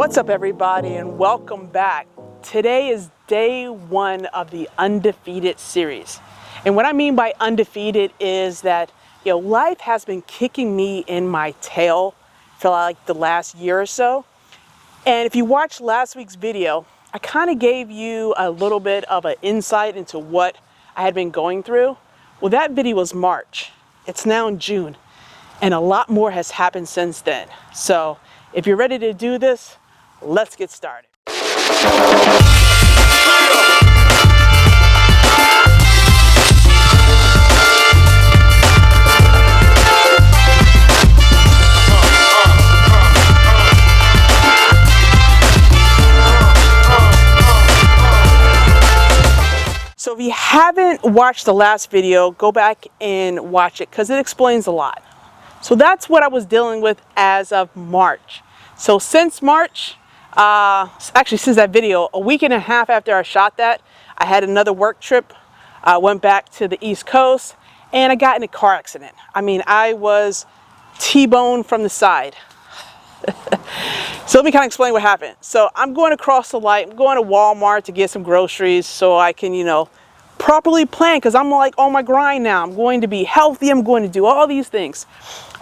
What's up, everybody, and welcome back. Today is day one of the Undefeated series. And what I mean by undefeated is that, life has been kicking me in my tail for like the last year or so. And if you watched last week's video, I kind of gave you a little bit of an insight into what I had been going through. Well, that video was March. It's now in June, and a lot more has happened since then. So if you're ready to do this, let's get started. So if you haven't watched the last video, go back and watch it because it explains a lot. So that's what I was dealing with as of March. So since March, actually since that video, a week and a half after I shot that, I had another work trip. I went back to the East Coast and I got in a car accident. I mean, I was T-boned from the side. So let me kind of explain what happened. So I'm going across the light. I'm going to Walmart to get some groceries so I can, properly plan, because I'm like on my grind now. I'm going to be healthy. I'm going to do all these things.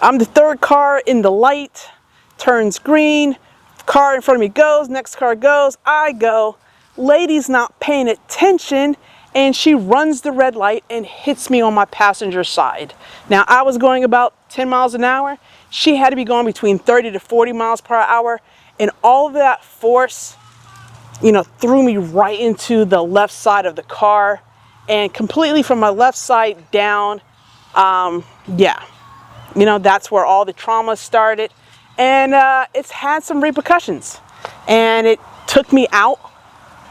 I'm the third car in the light, turns green, car in front of me goes, next car goes, I go. Lady's not paying attention and she runs the red light and hits me on my passenger side. Now I was going about 10 miles an hour. She had to be going between 30 to 40 miles per hour, and all of that force, threw me right into the left side of the car, and completely from my left side down. That's where all the trauma started, and it's had some repercussions, and it took me out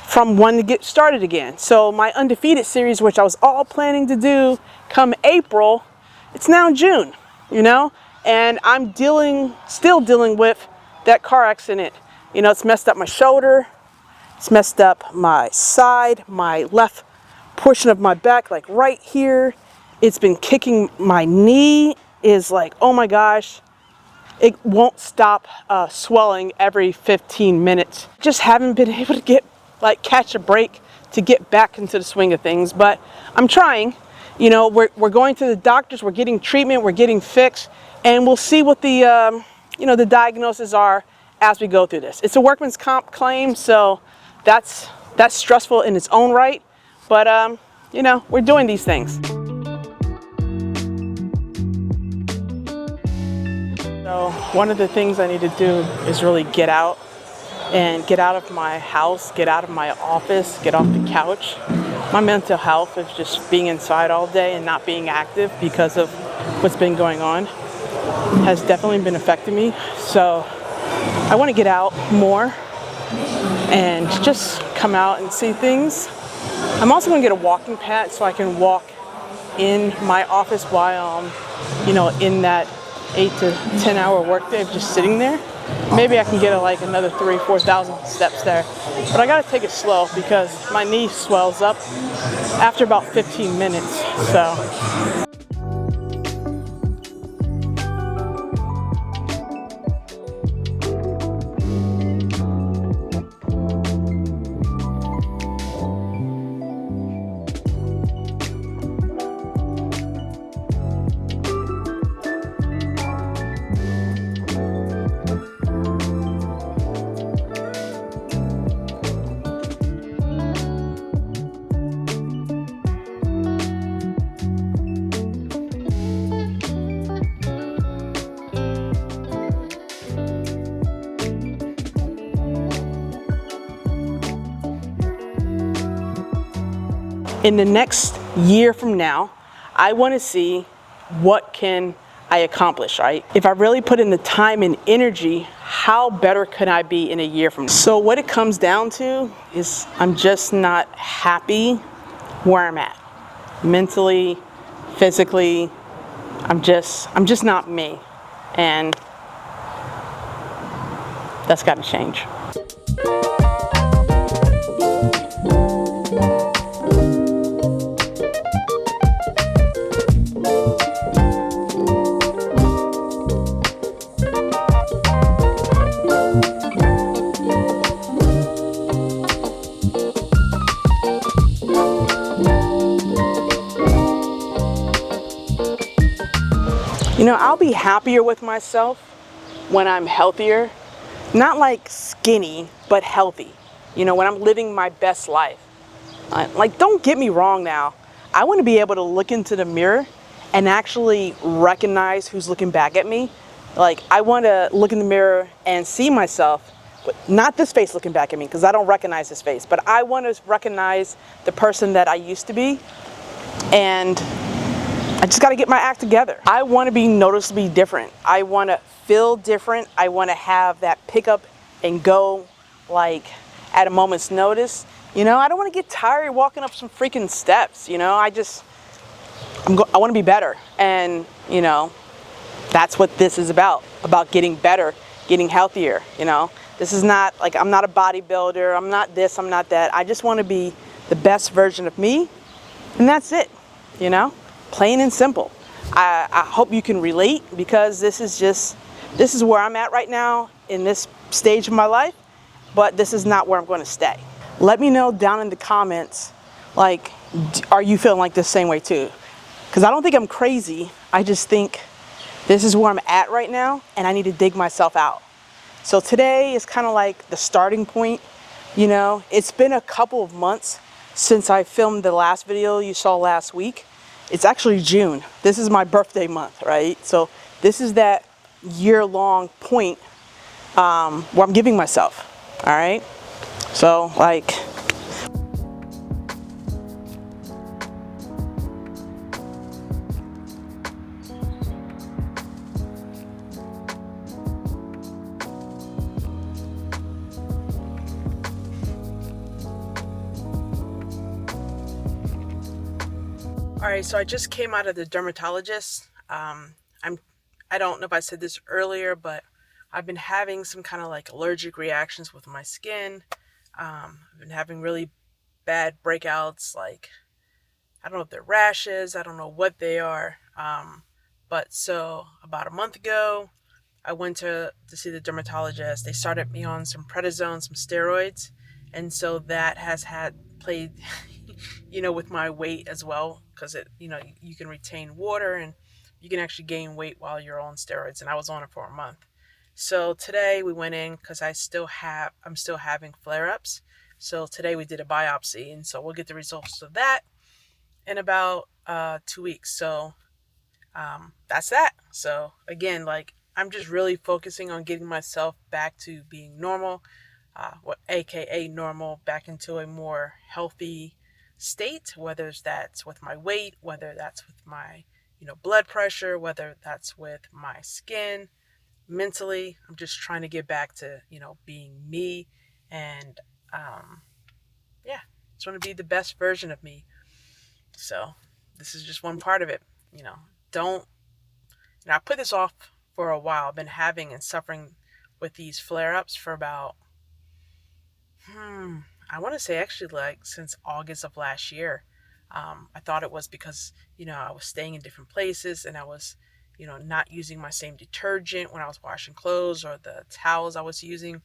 from wanting to get started again. So my Undefeated series, which I was all planning to do come April, it's now June, and I'm still dealing with that car accident. It's messed up my shoulder, it's messed up my side, my left portion of my back, like right here. It's been kicking. My knee is like, oh my gosh, it won't stop swelling every 15 minutes. Just haven't been able to catch a break to get back into the swing of things, but I'm trying. We're going to the doctors, we're getting treatment, we're getting fixed, and we'll see what the the diagnoses are as we go through this. It's a workman's comp claim, so that's stressful in its own right, but we're doing these things. So one of the things I need to do is really get out of my house, get out of my office, get off the couch. My mental health is just being inside all day and not being active because of what's been going on has definitely been affecting me. So I want to get out more and just come out and see things. I'm also going to get a walking pad so I can walk in my office while I'm, in that 8 to 10 hour workday of just sitting there. Maybe I can get another 3,000-4,000 steps there. But I got to take it slow because my knee swells up after about 15 minutes. So. In the next year from now, I want to see what can I accomplish, right? If I really put in the time and energy, how better could I be in a year from now? So what it comes down to is I'm just not happy where I'm at. Mentally, physically, I'm just not me. And that's got to change. I'll be happier with myself when I'm healthier. Not like skinny, but healthy. When I'm living my best life. Like, don't get me wrong now. I want to be able to look into the mirror and actually recognize who's looking back at me. Like, I want to look in the mirror and see myself, but not this face looking back at me, because I don't recognize this face. But I want to recognize the person that I used to be. And I just got to get my act together. I want to be noticeably different. I want to feel different. I want to have that pick up and go, like, at a moment's notice. I don't want to get tired walking up some freaking steps. I want to be better. And, that's what this is about getting better, getting healthier. This is not like, I'm not a bodybuilder. I'm not this, I'm not that. I just want to be the best version of me. And that's it, plain and simple. I hope you can relate, because this is where I'm at right now in this stage of my life, but this is not where I'm going to stay. Let me know down in the comments, like, are you feeling like this same way too? Because I don't think I'm crazy. I just think this is where I'm at right now, and I need to dig myself out. So today is kind of like the starting point. It's been a couple of months since I filmed the last video you saw last week. It's actually June. This is my birthday month, right? So this is that year-long point where I'm giving myself, all right? So, like, all right, so I just came out of the dermatologist. I don't know if I said this earlier, but I've been having some kind of like allergic reactions with my skin. I've been having really bad breakouts, like, I don't know if they're rashes, I don't know what they are. But so about a month ago, I went to see the dermatologist. They started me on some prednisone, some steroids. And so that has played, with my weight as well, because you can retain water and you can actually gain weight while you're on steroids. And I was on it for a month. So today we went in because I'm still having flare-ups. So today we did a biopsy, and so we'll get the results of that in about 2 weeks. So that's that. So again, like, I'm just really focusing on getting myself back to being normal, aka normal, back into a more healthy state, whether that's with my weight, whether that's with my blood pressure, whether that's with my skin. Mentally, I'm just trying to get back to, being me, and just want to be the best version of me. So this is just one part of it. I put this off for a while. I've been having and suffering with these flare-ups for about, I want to say actually like since August of last year. I thought it was because, I was staying in different places, and I was not using my same detergent when I was washing clothes or the towels I was using.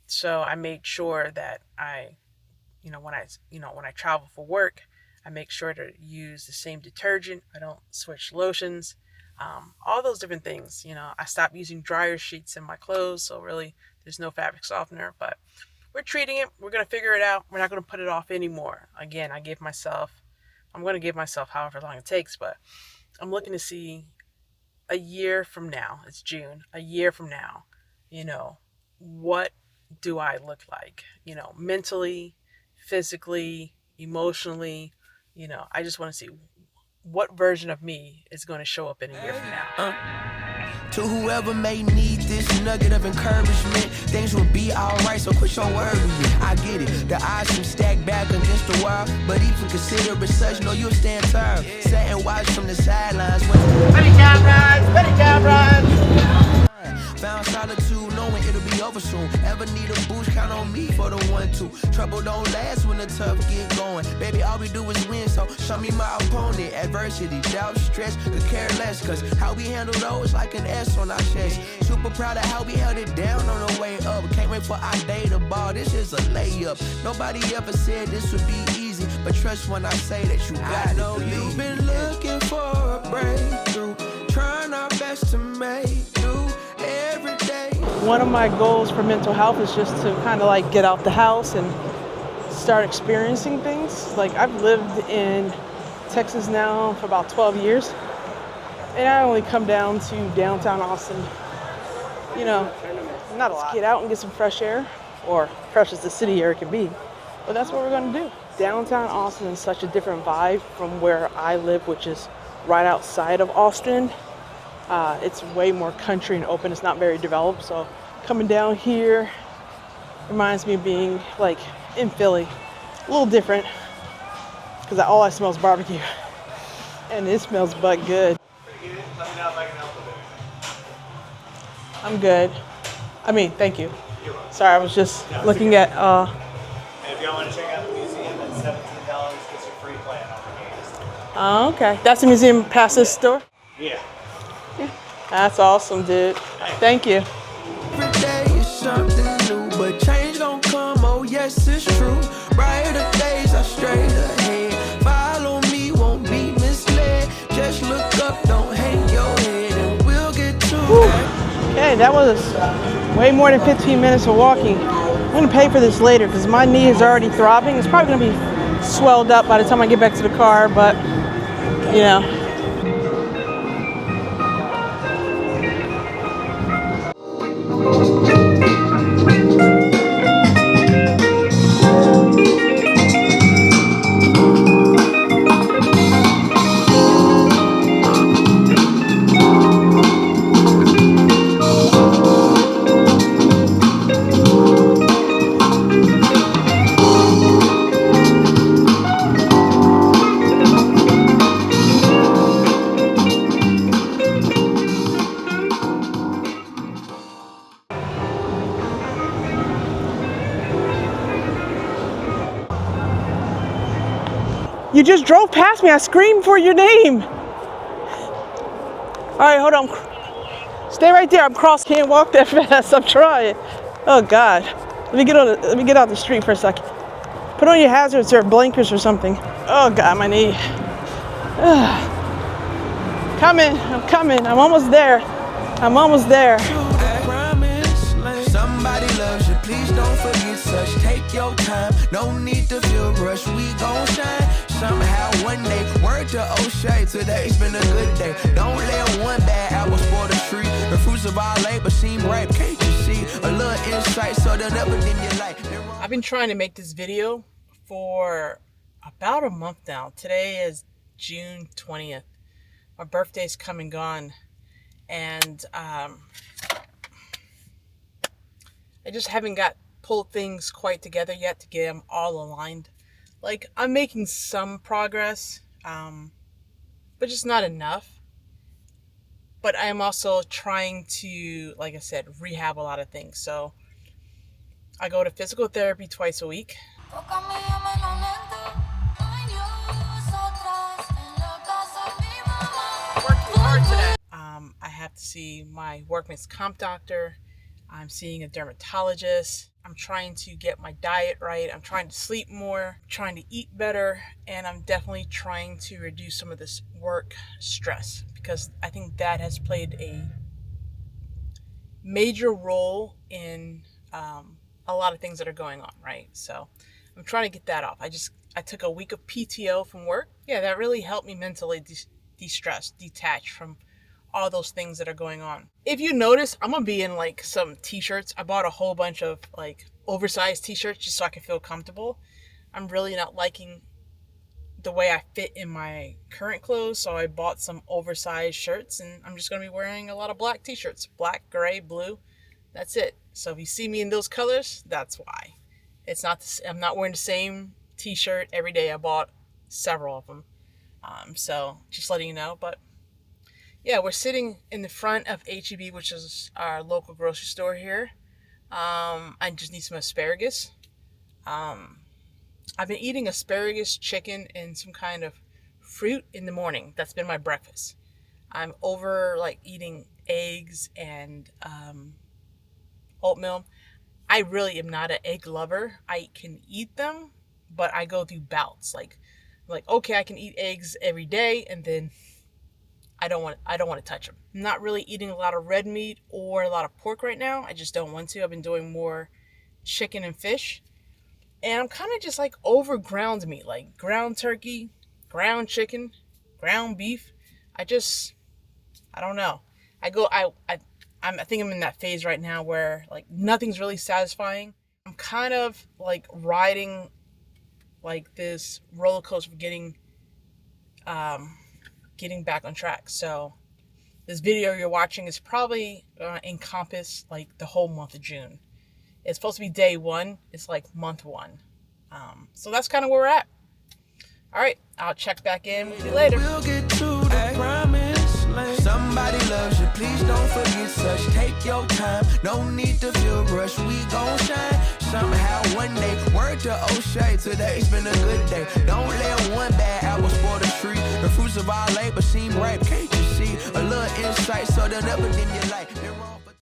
So I made sure that when I travel for work, I make sure to use the same detergent. I don't switch lotions, all those different things. I stopped using dryer sheets in my clothes. So really there's no fabric softener, but we're treating it. We're going to figure it out. We're not going to put it off anymore. Again, I'm going to give myself however long it takes, but I'm looking to see a year from now. It's June. A year from now, what do I look like? Mentally, physically, emotionally. I just want to see what version of me is going to show up in a year from now. To whoever may need this nugget of encouragement, things will be alright, so quit your worry. I get it, the odds seem stacked back against the wall, but even consider it such, know you'll stand tall. Sit and watch from the sidelines. Ready, cameras! Found solitude, knowing it'll be over soon. Ever need a boost, count on me for the 1-2. Trouble don't last when the tough get going. Baby, all we do is win, so show me my opponent. Adversity, doubt, stress, could care less, cause how we handle those like an S on our chest. Super proud of how we held it down on the way up. Can't wait for our day to ball, this is a layup. Nobody ever said this would be easy, but trust when I say that you got it. I know you've been looking for a breakthrough, trying our best best to make do every day. One of my goals for mental health is just to kind of like get out the house and start experiencing things. Like I've lived in Texas now for about 12 years, and I only come down to downtown Austin, you know, not a lot. Get out and get some fresh air, or fresh as the city air can be, but that's what we're gonna do. Downtown Austin is such a different vibe from where I live, which is right outside of Austin. It's way more country and open. It's not very developed, so coming down here reminds me of being like in Philly. A little different, because all I smell is barbecue, and it smells but good. Pretty good. Let me know if I can help with it. I'm good. I mean, thank you. Sorry, I was just looking at. And if you want to check out the museum, it's $17. Gets you free play on all the games. Oh, okay. That's the museum past this store? Yeah. That's awesome, dude. Thank you. Every day is something new, but change gon' come, oh yes, it's true. Brighter days are straight ahead. Follow me, won't be misled. Just look up, don't hang your head, and we'll get to it. Okay, that was way more than 15 minutes of walking. I'm gonna pay for this later because my knee is already throbbing. It's probably gonna be swelled up by the time I get back to the car, but you know. You just drove past me. I screamed for your name. All right, hold on. Stay right there. I'm cross. Can't walk that fast. I'm trying. Oh God. Let me get out the street for a second. Put on your hazards or blinkers or something. Oh God, my knee. Coming. I'm coming. I'm almost there. I'm almost there. Somebody loves you, please don't forget such. Take your time, no need to feel rushed. We gon' shine somehow one day. Word to O'Shea, today's been a good day. Don't let one bad apple spoil the tree. The fruits of our labor seem ripe, can't you see? A little insight so they'll never dim your light. I've been trying to make this video for about a month now. Today is June 20th. My birthday's come and gone, and I just haven't pulled things quite together yet to get them all aligned. Like, I'm making some progress, but just not enough. But I am also trying to, like I said, rehab a lot of things. So I go to physical therapy twice a week. Working hard today. I have to see my workman's comp doctor. I'm seeing a dermatologist. I'm trying to get my diet right. I'm trying to sleep more, trying to eat better, and I'm definitely trying to reduce some of this work stress, because I think that has played a major role in a lot of things that are going on, right? So I'm trying to get that off. I took a week of PTO from work. Yeah, that really helped me mentally de-stress, detach from all those things that are going on. If you notice, I'm gonna be in like some t-shirts. I bought a whole bunch of like oversized t-shirts just so I can feel comfortable. I'm really not liking the way I fit in my current clothes, so I bought some oversized shirts, and I'm just gonna be wearing a lot of black t-shirts. Black, gray, blue. That's it. So if you see me in those colors, that's why. It's not. I'm not wearing the same t-shirt every day. I bought several of them. So just letting you know. But yeah, we're sitting in the front of H-E-B, which is our local grocery store here. I just need some asparagus. I've been eating asparagus, chicken, and some kind of fruit in the morning. That's been my breakfast. I'm over like eating eggs and oatmeal. I really am not an egg lover. I can eat them, but I go through bouts. Like okay, I can eat eggs every day, and then I don't want to touch them. I'm not really eating a lot of red meat or a lot of pork right now. I just don't want to. I've been doing more chicken and fish. And I'm kind of just like over ground meat, like ground turkey, ground chicken, ground beef. I don't know. I think I'm in that phase right now where like nothing's really satisfying. I'm kind of like riding like this roller coaster of getting back on track. So this video you're watching is probably encompass like the whole month of June. It's supposed to be day 1. It's like month 1. So that's kind of where we're at. All right, I'll check back in with you later. We'll get to the promised land. Somebody loves you, please don't forget such. Take your time, no need to feel rushed. We gon' shine somehow one day. Word to O'Shea, today's been a good day. Don't let one bad apple spoil the tree. The fruits of our labor seem ripe, can't you see? A little insight so they'll never dim your